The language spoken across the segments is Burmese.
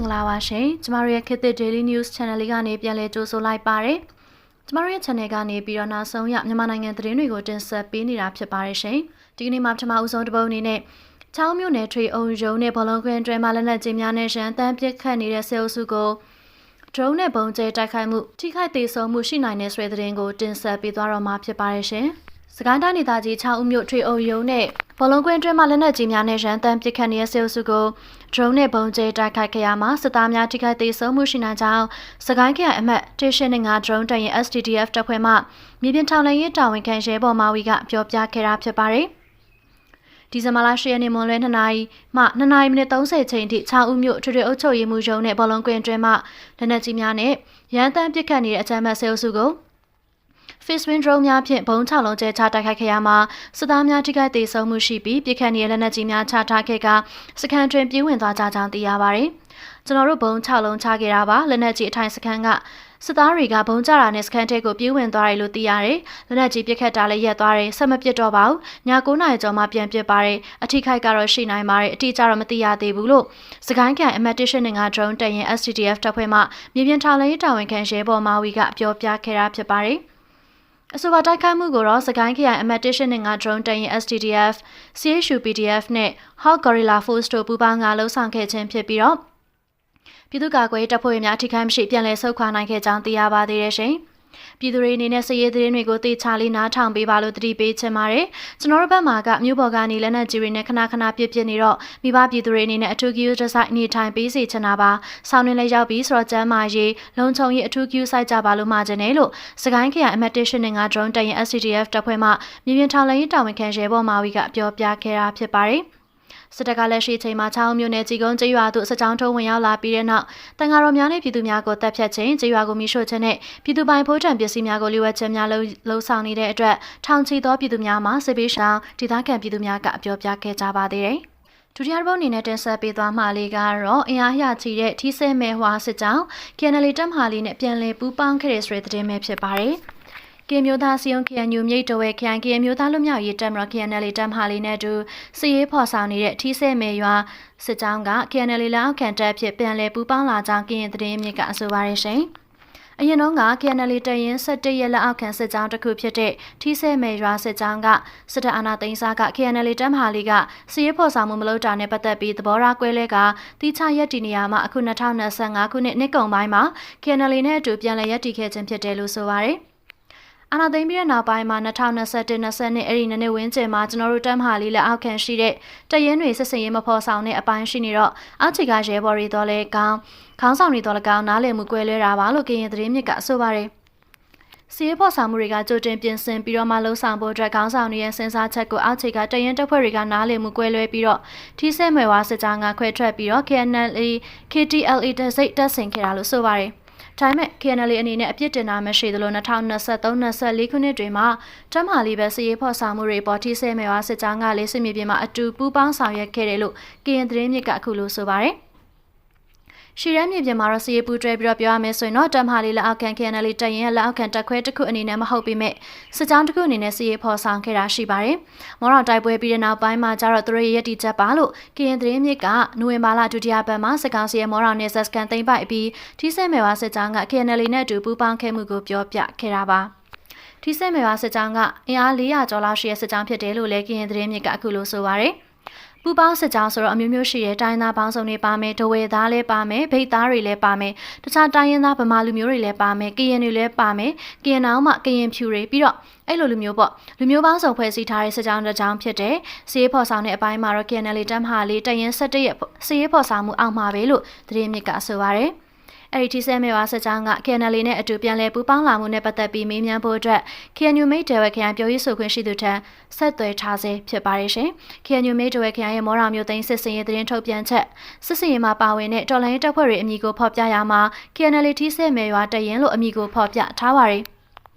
္ဂလာပါရှင်ကျမတို့ရဲ့ခေတ်သစ် Daily News Channel လေးကနေပြန်လည်ကြိုဆိုလိုက်ပါတယ်ကျမတို့ရဲ့ channel ကနေပြီးတော့နောက်ဆုံးရမြန်မာနိုင်ငံသတင်းတွေကိုတင်ဆက်ပေးနေတာဖြစ်ပါတယ်ရှင်ဒီကနေ့မှာပထမဦးဆုံးတစ်ပုဒ်အနေနဲ့ချောင်းမြို့နယ်ထွေအုံရုံနဲ့ဘောလုံးခွင်းတွဲမှာလက်နက်ကြီးများနဲ့ရန်တမ်းပစ်ခတ်နေတဲ့ဆဲအုပ်စုကိုဒရုန်းနဲ့ပုံကျဲတိုက်ခိုက်မှုထိခိုက်ဒေဆုံးမှုရှိနိုင်တဲ့ဆွေသတင်းကိုတင်ဆက်ပေးသွားတော့မှာဖြစ်ပါတယ်ရှင်စကိုင်းတိုင်းဒေသကြီး6ဦးမြို့ထွေအုံရုံနဲ့ဘောလုံးကွင်းတွင်းမှာလက်နက်ကြီးများနဲ့ရန်တမ်းပစ်ခတ်နေတဲ့ဆဲအုပ်စုကိုဒရုန်းနဲ့ပုံကျဲတိုက်ခိုက်ခဲ့ရမှာစစ်သားများထိခိုက်ဒေဆုံးမှုရှိနိုင်ကြောင်းစကိုင်းခရိုင်အမှတ်185ဒရုန်းတပ်ရင် STDF တပ်ဖွဲ့မှမြေပြင်ထောက်လှမ်းရေးတာဝန်ခံရဲဘော်မာဝီကပြောပြခဲ့တာဖြစ်ပါတယ်ဒီဇင်ဘာလ10ရက်နေ့မွန်းလွဲ2နာရီမှ2နာရီမိနစ်30ချိန်ထိ6ဦးမြို့ထွေထွေအုပ်ချုပ်ရေးမှူးရုံးနဲ့ဘောလုံးကွင်းတွင်းမှာလက်နက်ကြီးများနဲ့ရန်တမ်းပစ်ခတ်နေတဲ့အကြမ်းဖက်ဆဲအုပ်စုကိုFish Wind Drone များဖြင့်ဘုံ6လုံးကျဲချတိုက်ခိုက်ခဲ့ရမှာစစ်သားများထိခိုက်ဒေဆုံးမှုရှိပြီးပြစ်ခတ်နေတဲ့လက်နက်ကြီးများချထားခဲ့ကစခန်းတွင်ပြေးဝင်သွားကြကြောင်းသိရပါတယ်။ကျွန်တော်တို့ဘုံ6လုံးချခဲ့တာပါလက်နက်ကြီးအထိုင်စခန်းကစစ်သားတွေကဘုံကျတာနဲ့စခန်းထဲကိုပြေးဝင်သွားတယ်လို့သိရတယ်။လက်နက်ကြီးပြစ်ခတ်တာလည်းရက်သွားတယ်ဆက်မပစ်တော့ပါဘူး။ည9နာရီကျော်မှပြန်ပစ်ပါတယ်။အထိခိုက်ကတော့ရှိနိုင်ပါတယ်။အတိအကျတော့မသိရသေးဘူးလို့စကိုင်းကန်အမတ်185 drone တပ်ရင် STDF တပ်ဖွဲ့မှမြေပြင်ထောက်လှမ်းရေးတာဝန်ခံရဲဘော်မာဝီကပြောပြခဲ့တာဖြစ်ပါတယ်။အဆိုပါတိုက်ခိုက်မှုကိုတော့စကိုင်းခရိုင်အမတ်185 drone တပ်ရင် STDF, CHU PDF နဲ့ Hawk Gorilla Force တို့ပူးပေါင်းကလှုပ်ဆောင်ခဲ့ခြင်းဖြစ်ပြီးတော့ပြည်သူ့ကာကွယ်ရေးတပ်ဖွဲ့များထိခိုက်မရှိပြန်လည်ဆုတ်ခွာနိုင်ခဲ့ကြောင်းသိရပါသေးတယ်ရှင်။ပြည်သူတွေအနေနဲ့စည်ရေးသတင်းတွေကိုသိချလေးနားထောင်ပေးပါလို့တတိပေးချင်ပါတယ်။ကျွန်တော်တို့ဘက်မှာကမြို့ပေါ်ကနေလက်နက်ကြီးတွေနဲ့ခဏခဏပြစ်နေတော့မိဘပြည်သူတွေအနေနဲ့အထူးဂရုစိုက်နေထိုင်ပေးစီချင်တာပါ။ဆောင်းတွင်လည်းရောက်ပြီးဆိုတော့ကျမ်းမာရေးလုံခြုံရေးအထူးဂရုစိုက်ကြပါလို့မှာချင်တယ်လို့စကိုင်းခရိုင်အမတ်185 drone တပ်ရင် STDF တပ်ဖွဲ့မှမြေပြင်ထောက်လှမ်းရေးတာဝန်ခံရဲဘော်မာဝီကပြောပြခဲ့တာဖြစ်ပါတယ်။စစ်တပ်ကလက်ရှိချိန်မှာချောင်းမြို့နယ်ကြီးကုန်းကျေးရွာသို့စစ်ကြောင်းထုံးဝင်ရောက်လာပြီးတဲ့နောက်တန်ဃာတော်များနဲ့ပြည်သူများကိုတပ်ဖြတ်ခြင်းကျေးရွာကိုမိရှို့ခြင်းနဲ့ပြည်သူပိုင်ဖိုးထံပစ္စည်းများကိုလျှို့ဝှက်ခြင်းများလှုံ့ဆော်နေတဲ့အတွက်ထောင်ချီသောပြည်သူများမှစစ်ပေးရှောင်ဒေသခံပြည်သူများကပြောပြခဲ့ကြပါသေးတယ်။ဒုတိယတစ်ပုဒ်အနေနဲ့တင်ဆက်ပေးသွားမှာလေးကတော့အင်အားရချီတဲ့ထီးဆဲမဲဟွာစစ်ကြောင်း KNL တပ်မဟာလေးနဲ့ပြန်လည်ပူးပေါင်းခဲ့တဲ့ဆိုတဲ့သတင်းပဲဖြစ်ပါတယ်။ကင်မျိုးသားစီယုံ KNU မြိတ်တော်ဝဲ KNK မျိုးသားလူမျိုးရေးတပ်မတော် KNL တပ်မဟာလေးနဲ့အတူစစ်ရေးဖော်ဆောင်နေတဲ့ထီးဆဲမဲရွာစစ်ကြောင်းက KNL လက်အောက်ခံတပ်ဖြစ်ပြန်လည်ပူးပေါင်းလာကြောင်းကရင်သတင်းမြစ်ကအဆိုပါရရှင်။အရင်တုန်းက KNL တရင်17ရက်လက်အောက်ခံစစ်ကြောင်းတစ်ခုဖြစ်တဲ့ထီးဆဲမဲရွာစစ်ကြောင်းကစစ်တပ်အာဏာသိမ်းစားက KNL တပ်မဟာလေးကစစ်ရေးဖော်ဆောင်မှုမလုပ်တာနဲ့ပတ်သက်ပြီးသဘောထားကွဲလဲကတိကျရက်တီနေရာမှာအခု2025ခုနှစ်နှစ်ကုန်ပိုင်းမှာ KNL နဲ့အတူပြန်လည်ရက်တီခဲ့ခြင်းဖြစ်တယ်လို့ဆိုပါတယ်။အာဏာသိမ်းပြီးတဲ့နောက်ပိုင်းမှာ2021-22အဲ့ဒီနှစ်ဝန်းကျင်မှာကျွန်တော်တို့တပ်မဟာလေးလက်အောက်ခံရှိတဲ့တရင်တွေစစ်စင်ရေးမဖော်ဆောင်တဲ့အပိုင်းရှိနေတော့အောက်ခြေကရဲဘော်တွေတော့လဲခေါင်းဆောင်တွေတော့လည်းကောင်းနားလည်မှုကွဲလွဲတာပါလို့ကရင်သတင်းမြစ်ကဆိုပါတယ်။စီးဖော်ဆောင်မှုတွေကကြိုတင်ပြင်ဆင်ပြီးတော့မှလှုံ့ဆော်ဖို့အတွက်ခေါင်းဆောင်တွေရဲ့စဉ်းစားချက်ကိုအောက်ခြေကတရင်တပ်ဖွဲ့တွေကနားလည်မှုကွဲလွဲပြီးတော့ထီးဆဲမဲဝါစစ်ကြောင်းကခွဲထွက်ပြီးတော့ KNL KTLA တပ်ဆင်ခဲ့တာလို့ဆိုပါတယ်။ဒါပေမဲ့ KNL အနေနဲ့အပြစ်တင်တာမရှိသလို2023-24ခုနှစ်တွင်မှတမဟာလေးပဲစစ်ရေးဖော်ဆောင်မှုတွေပေါ်ထိဆဲမဲဝါစစ်ကြောင်းကလေးစစ်မြေပြင်မှာအတူပူးပေါင်းဆောင်ရွက်ခဲ့တယ်လို့ကရင်သတင်းမြစ်ကအခုလိုဆိုပါတယ်ရှီရမ်းမြေပြင်မှာတော့စီးပူးတွဲပြီးတော့ပြောရမယ်ဆိုရင်တော့တမဟာလေးလက်အောက်ခံ KNL တပ်ရင်လက်အောက်ခံတပ်ခွဲတစ်ခုအနေနဲ့မဟုတ်ပေမဲ့စစ်ကြောင်းတစ်ခုအနေနဲ့စီးရေးဖော်ဆောင်ခဲ့တာရှိပါတယ်။မော်တော်တိုက်ပွဲပြီးတဲ့နောက်ပိုင်းမှာကျတော့သူတို့ရဲ့ရည်တည်ချက်ပါလို့ကရင်သတင်းမြစ်ကနိုဝင်ဘာလဒုတိယပတ်မှာစစ်ကောင်စီရဲ့မော်တော်နယ်စပ်ကန်သိမ်းပိုက်ပြီးထိစဲမဲဝါစစ်ကြောင်းက KNL နဲ့အတူပူးပေါင်းခဲ့မှုကိုပြောပြခဲ့တာပါ။ထိစဲမဲဝါစစ်ကြောင်းကအင်အား400ကျော်လောက်ရှိတဲ့စစ်ကြောင်းဖြစ်တယ်လို့လည်းကရင်သတင်းမြစ်ကအခုလိုဆိုပါတယ်။ပူပေါင်းစစ်ကြောင်းဆိုတော့အမျိုးမျိုးရှိတဲ့တိုင်းသားပေါင်းစုံတွေပါမယ်ဒဝဲသားလည်းပါမယ်ဗိတ်သားတွေလည်းပါမယ်တခြားတိုင်းရင်းသားဗမာလူမျိုးတွေလည်းပါမယ်ကရင်တွေလည်းပါမယ်ကရင်အောင်မှကရင်ဖြူတွေပြီးတော့အဲ့လိုလူမျိုးပေါ့လူမျိုးပေါင်းစုံဖွဲ့စည်းထားတဲ့စစ်ကြောင်းတစ်ကြောင်းဖြစ်တဲ့စီးရေးဖော်ဆောင်တဲ့အပိုင်းမှာတော့ KNL တပ်မဟာလေးတရင်17ရက်စီးရေးဖော်ဆောင်မှုအောက်မှာပဲလို့သတင်းမြစ်ကဆိုပါတယ်အဲ့ဒီထီးဆဲမဲဝါစစ်ကြောင်းက KNL နဲ့အတူပြန်လည်ပူးပေါင်းလာမှုနဲ့ပတ်သက်ပြီးမေးမြန်းဖို့အတွက် KNU မိတ်တယ်ဝဲခရိုင်ပြောရေးဆိုခွင့်ရှိသူထံဆက်သွယ်ထားစေဖြစ်ပါတယ်ရှင်။ KNU မိတ်တယ်ဝဲခရိုင်ရဲ့မော်တော်မျိုးသိန်းစစ်စင်ရေးသတင်းထုတ်ပြန်ချက်စစ်စင်ရေးမှာပါဝင်တဲ့တော်လိုင်းတပ်ဖွဲ့တွေအမည်ကိုဖော်ပြရမှာ KNL ထီးဆဲမဲဝါတရင်လို့အမည်ကိုဖော်ပြထားပါတယ်။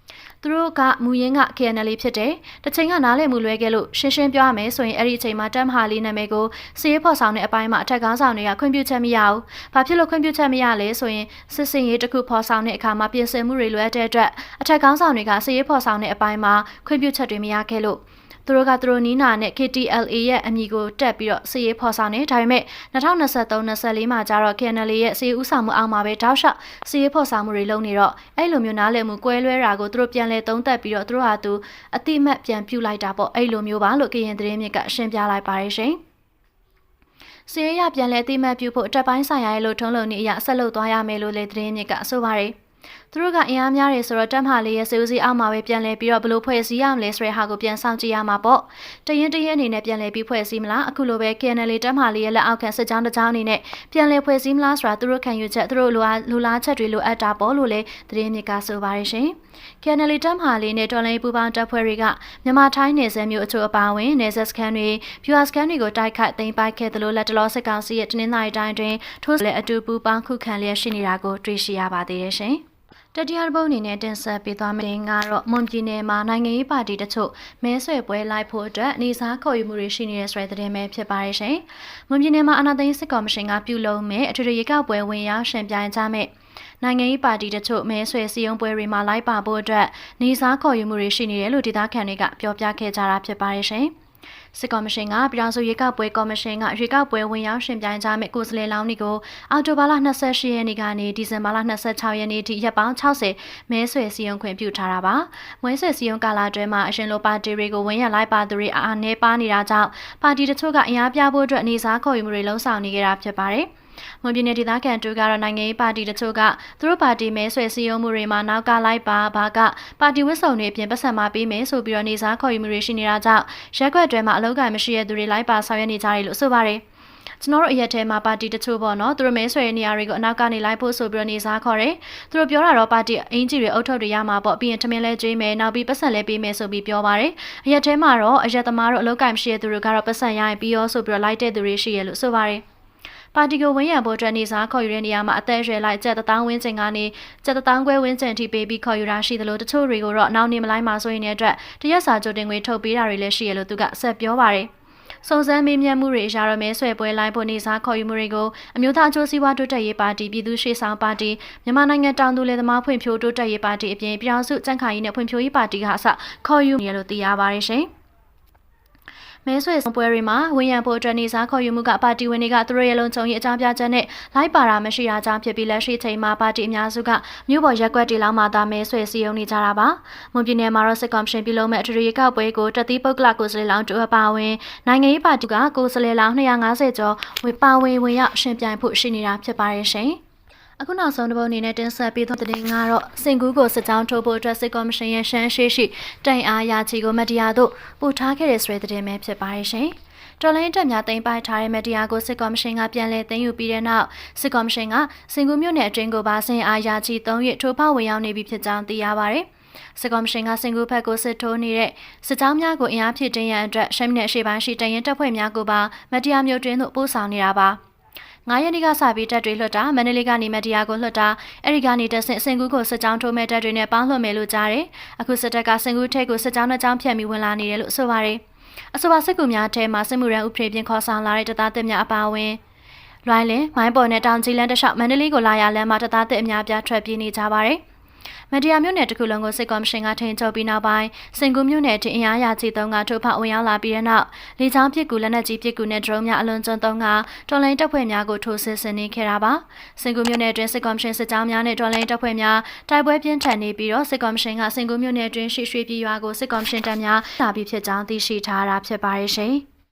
သူတို့ကမူရင်းက KNL ဖြစ်တယ်။တစ်ချိန်ကနားလည်မှုလွဲခဲ့လို့ရှင်းပြောရမယ်ဆိုရင်အဲ့ဒီအချိန်မှာတပ်မဟာလေးနာမည်ကိုစီးရေးဖော်ဆောင်တဲ့အပိုင်းမှာအထက်ကောင်းဆောင်တွေကခွင့်ပြုချက်မရဘူး။ဘာဖြစ်လို့ခွင့်ပြုချက်မရလဲဆိုရင်စစ်စင်ရေးတစ်ခုဖော်ဆောင်တဲ့အခါမှာပြင်ဆင်မှုတွေလွဲတဲ့အတွက်အထက်ကောင်းဆောင်တွေကစီးရေးဖော်ဆောင်တဲ့အပိုင်းမှာခွင့်ပြုချက်တွေမရခဲ့လို့ သူတို့ကသူတို့နီးနာနဲ့ KTLA ရဲ့အမည်ကိုတက်ပြီးတော့စီရေးဖော်ဆောင်နေဒါပေမဲ့2023-24မှာကျတော့ KNL ရဲ့စီရေးဥဆောင်မှုအောက်မှာပဲတောက်လျှောက်စီရေးဖော်ဆောင်မှုတွေလုပ်နေတော့အဲ့လိုမျိုးနားလည်မှုကွဲလွဲတာကိုသူတို့ပြန်လဲသုံးသပ်ပြီးတော့သူတို့ဟာသူအတိအမှတ်ပြန်ပြုလိုက်တာပေါ့အဲ့လိုမျိုးပါလို့ကရင်သတင်းမြစ်ကရှင်းပြလိုက်ပါတယ်ရှင်စီရေးရပြန်လဲအတိအမှတ်ပြုဖို့တက်ပိုင်းဆိုင်ရာရဲ့လို့ထုံးလုံနေအရာဆက်လုပ်သွားရမယ်လို့လေသတင်းမြစ်ကဆိုပါတယ်သူတို့ကအင်အားများတယ်ဆိုတော့တက်မလေးရဲ့စေဦးစီအောက်မှာပဲပြန်လဲပြီးတော့ဘလို့ဖွဲ့စည်းရမလဲဆိုတဲ့ဟာကိုပြန်ဆောင်ကြည့်ရမှာပေါ့တရင်အနေနဲ့ပြန်လဲပြီးဖွဲ့စည်းမလားအခုလိုပဲ KNL တက်မလေးရဲ့လက်အောက်ခံစစ်ကြောင်းတစ်ကြောင်းအနေနဲ့ပြန်လဲဖွဲ့စည်းမလားဆိုတာသူတို့ခံယူချက်သူတို့လိုလားချက်တွေလိုအပ်တာပေါ့လို့လေသတင်းမြစ်ကဆိုပါတယ်ရှင် KNL တက်မလေးနဲ့တော်လိုင်းပူပေါင်းတပ်ဖွဲ့တွေကမြန်မာထိုင်းနယ်စပ်မြို့အချို့အပါအဝင်နယ်စပ်စခန်းတွေဖြူဟာစခန်းတွေကိုတိုက်ခိုက်သိမ်းပိုက်ခဲ့တယ်လို့လက်တလောစစ်ကောင်စီရဲ့တနင်္လာရီတိုင်းတွင်ထိုးလက်အတူပူပေါင်းခုခံလျက်ရှိနေတာကိုတွေ့ရှိရပါသေးတယ်ရှင်တတိယဘုံအနေနဲ့တင်ဆက်ပေးသွားမယ့်ကတော့မွန်ပြည်နယ်မှာနိုင်ငံရေးပါတီတချို့မဲဆွယ်ပွဲလိုက်ဖို့အတွက်နေစားခေါ်ယူမှုတွေရှိနေတဲ့ဆိုတဲ့သတင်းပဲဖြစ်ပါတယ်ရှင်။မွန်ပြည်နယ်မှာအာဏာသိမ်းစစ်ကောင်စီကပြုလုပ်မဲ့အထွေထွေရွေးကောက်ပွဲဝင်ရောက်ရှင်ပြိုင်ကြမဲ့နိုင်ငံရေးပါတီတချို့မဲဆွယ်စည်းရုံးပွဲတွေမှာလိုက်ပါဖို့အတွက်နေစားခေါ်ယူမှုတွေရှိနေတယ်လို့ဒေသခံတွေကပြောပြခဲ့ကြတာဖြစ်ပါတယ်ရှင်။စစ်ကော်မရှင်ကပြည်ထောင်စုရွေးကောက်ပွဲကော်မရှင်ကရွေးကောက်ပွဲဝင်ရောက်ရှင်ပြိုင်ကြမဲ့ကိုယ်စားလှယ်လောင်းတွေကိုအောက်တိုဘာလ28ရက်နေ့ကနေဒီဇင်ဘာလ26ရက်နေ့ထိရက်ပေါင်း60မဲဆွယ်စည်းရုံးခွင့်ပြုထားတာပါ။မဲဆွယ်စည်းရုံးကာလအတွင်းမှာအရှင်လိုပါတီတွေကိုဝင်ရောက်လိုက်ပါသူတွေအားနည်းပါနေတာကြောင့်ပါတီတချို့ကအင်အားပြဖို့အတွက်နေစားခေါ်ယူမှုတွေလှုံ့ဆော်နေကြတာဖြစ်ပါတယ်။မွန်ပြည်နယ်ဒေသခံတို့ကတော့နိုင်ငံရေးပါတီတချို့ကသူတို့ပါတီမဲဆွယ်စည်းရုံးမှုတွေမှာနောက်ကလိုက်ပါဘာကပါတီဝတ်စုံတွေအပြင်ပတ်စံမှာပေးမယ်ဆိုပြီးတော့နေစားခေါ်ယူမှုတွေရှိနေတာကြောင့်ရက်ွက်တွေမှာအလုပ်ကိုင်မရှိတဲ့သူတွေလိုက်ပါဆောင်ရွက်နေကြတယ်လို့ဆိုပါတယ်ကျွန်တော်တို့အရက်ထဲမှာပါတီတချို့ပေါ့နော်သူတို့မဲဆွယ်နေရာတွေကိုအနောက်ကနေလိုက်ဖို့ဆိုပြီးတော့နေစားခေါ်တယ်သူတို့ပြောတာတော့ပါတီအင်ဂျီတွေအုပ်ထုတ်တွေရမှာပေါ့ပြီးရင်ထမင်းလဲကျွေးမယ်နောက်ပြီးပတ်စံလဲပေးမယ်ဆိုပြီးပြောပါတယ်အရက်ထဲမှာတော့အရက်သမားတို့အလုပ်ကိုင်မရှိတဲ့သူတွေကတော့ပတ်စံရရင်ပြီးရောဆိုပြီးတော့လိုက်တဲ့သူတွေရှိရလို့ဆိုပါတယ်ပါတီကိုဝင်ရဖို့အတွက်နေစားခေါ်ယူတဲ့နေရာမှာအသက်အရွယ်လိုက်ကျပ်1000ဝန်းကျင်ကနေကျပ်1000ခွဲဝန်းကျင်ထိပေးပြီးခေါ်ယူတာရှိသလိုတချို့တွေကိုတော့နောက်နေမလိုက်မှာဆိုရင်လည်းအတွက်တရက်စာကြိုတင်ငွေထုတ်ပေးတာတွေလည်းရှိရလို့သူကဆက်ပြောပါတယ်စုံစမ်းမေးမြန်းမှုတွေအရာတော့မဲဆွယ်ပွဲလိုက်ဖို့နေစားခေါ်ယူမှုတွေကိုအမျိုးသားအကျိုးစီးပွားတိုးတက်ရေးပါတီပြည်သူ့ရှေ့ဆောင်ပါတီမြန်မာနိုင်ငံတောင်သူလယ်သမားဖွံ့ဖြိုးတိုးတက်ရေးပါတီအပြင်ပြည်ထောင်စုကြံ့ခိုင်ရေးနဲ့ဖွံ့ဖြိုးရေးပါတီကအစခေါ်ယူနေလို့သိရပါတယ်ရှင်မဲဆွယ်ပွဲတွေမှာဝင်ရန်ဖို့အတွက်နေစားခေါ်ယူမှုကပါတီဝင်တွေကသူတို့ရဲ့လုံခြုံရေးအကြောင်းပြချက်နဲ့လိုက်ပါတာမရှိတာကြောင့်ဖြစ်ပြီးလက်ရှိချိန်မှာပါတီအများစုကမြို့ပေါ်ရက်ကွက်တီလောင်းမှသာမဲဆွယ်စည်းရုံးနေကြတာပါ။မွန်ပြည်နယ်မှာတော့စစ်ကောင်ရှင်ပြုလုပ်မဲ့အထွေထွေကောက်ပွဲကိုတတိပုဂ္ဂလကိုယ်စားလှယ်လောင်းတို့အပါအဝင်နိုင်ငံရေးပါတီကကိုယ်စားလှယ်လောင်း250ကျော်ပါဝင်ရောက်ရှင်ပြိုင်ဖို့ရှိနေတာဖြစ်ပါတယ်ရှင်။အခုနောက်ဆုံးတစ်ပုဒ်အနေနဲ့တင်ဆက်ပေးသောသတင်းကတော့စင်ကူးကိုစစ်ကြောင်းထိုးဖို့အတွက်စစ်ကော်မရှင်ရဲ့ရှမ်းရှိတိုင်အားရာချီကိုမတရားတို့ပို့ထားခဲ့တဲ့ဆိုတဲ့သတင်းပဲဖြစ်ပါတယ်ရှင်။တော်လိုင်းတက်များတင်ပိုက်ထားတဲ့မတရားကိုစစ်ကော်မရှင်ကပြန်လည်သိမ်းယူပြီးတဲ့နောက်စစ်ကော်မရှင်ကစင်ကူးမြို့နယ်အတွင်းကိုပါစင်အားရာချီ3ရက်ထိုးဖောက်ဝင်ရောက်နေပြီဖြစ်ကြောင်းသိရပါတယ်။စစ်ကော်မရှင်ကစင်ကူးဘက်ကိုစစ်ထိုးနေတဲ့စစ်ကြောင်းများကိုအင်အားဖြည့်တင်းရန်အတွက်ရှမ်းပြည်နယ်အရှေ့ပိုင်းရှိတရင်တပ်ဖွဲ့များကိုပါမတရားမျိုးတွင်းသို့ပို့ဆောင်နေတာပါ။9ရက်နေ့ကစပြီးတပ်တွေလွှတ်တာမန္တလေးကနေမတရားကိုလွှတ်တာအဲဒီကနေတဆင့်စင်ကူးကိုစစ်ကြောင်းထိုးမဲ့တပ်တွေနဲ့ပေါင်းလွှတ်မယ်လို့ကြားတယ်။အခုစစ်တပ်ကစင်ကူးထိပ်ကိုစစ်ကြောင်းနှစ်ကြောင်းဖြတ်ပြီးဝင်လာနေတယ်လို့ဆိုပါတယ်။အဆိုပါစစ်ကူများထဲမှာစစ်မှုရန်ဥပဒေပြင်ခေါ်ဆောင်လာတဲ့တပ်သားတပ်များအပါအဝင်လွိုင်းလင်းမိုင်းပေါ်နဲ့တောင်ကြီးလန်းတလျှောက်မန္တလေးကိုလာရလမ်းမှာတပ်သားတပ်အများပြားထွက်ပြေးနေကြပါတယ်။မတရားမြို့နယ်တစ်ခုလုံးကိုစစ်ကော်မရှင်ကထိန်းချုပ်ပြီးနောက်ပိုင်းစင်ကူးမြို့နယ်တင်အင်အားရာချီ3ကထိုးဖောက်ဝင်ရောက်လာပြီးတဲ့နောက်လေကြောင်းပစ်ကူလက်နက်ကြီးပစ်ကူနဲ့ဒရုန်းများအလွန်ကျွန်း3ကတော်လိုင်းတပ်ဖွဲ့များကိုထိုးစစ်ဆင်နေခဲ့တာပါစင်ကူးမြို့နယ်တွင်စစ်ကော်မရှင်စစ်ကြောင်းများနဲ့တော်လိုင်းတပ်ဖွဲ့များတိုက်ပွဲပြင်းထန်နေပြီးတော့စစ်ကော်မရှင်ကစင်ကူးမြို့နယ်တွင်ရှိရွှေပြည်ရွာကိုစစ်ကော်မရှင်တပ်များလာပြီးဖြစ်ကြောင်းသိရှိထားတာဖြစ်ပါတယ်ရှင်